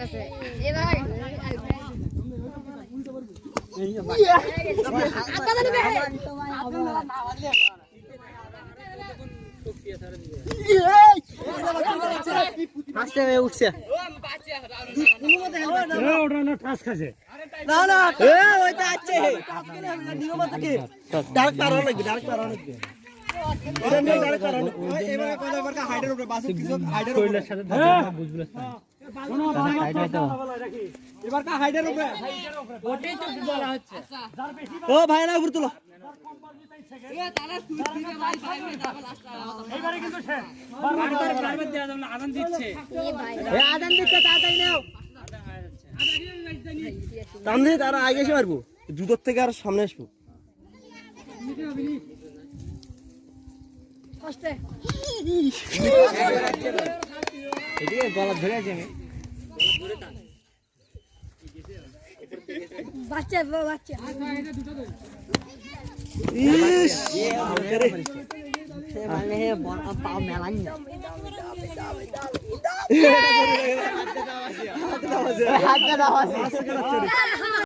আছে এ ভাই first time উঠছে ওটা না টাচ খাচ্ছে না না ওইটা আছে নিয়ম আছে কি ডাইরেক্ট পার হওয়া লাগবে ডাইরেক্ট পার হওয়া লাগবে এটা নিয়ে ডাইরেক্ট পার হওয়া এবারে কথা এবারে হাইডের উপরে বাসু কিছু হাইডের উপরে সাথে ধরে বুঝবলে এবার কা হাইডের উপরে ওটাই তো বলা হচ্ছে ও ভাই না উপরে তুলো এইবারে কিন্তু শেষ বারবার দেয়া যাবে না আজান দিচ্ছে এ আজান দিচ্ছে তাড়াতাড়ি নাও সামনে তারা আগে এসে পারবো জুতোর থেকে আর সামনে আসবো কষ্টে এদিকে গলা ধরে আছে আমি বাচ্চা বাচ্চা ইস মানে পাও মেলানি হাত দাও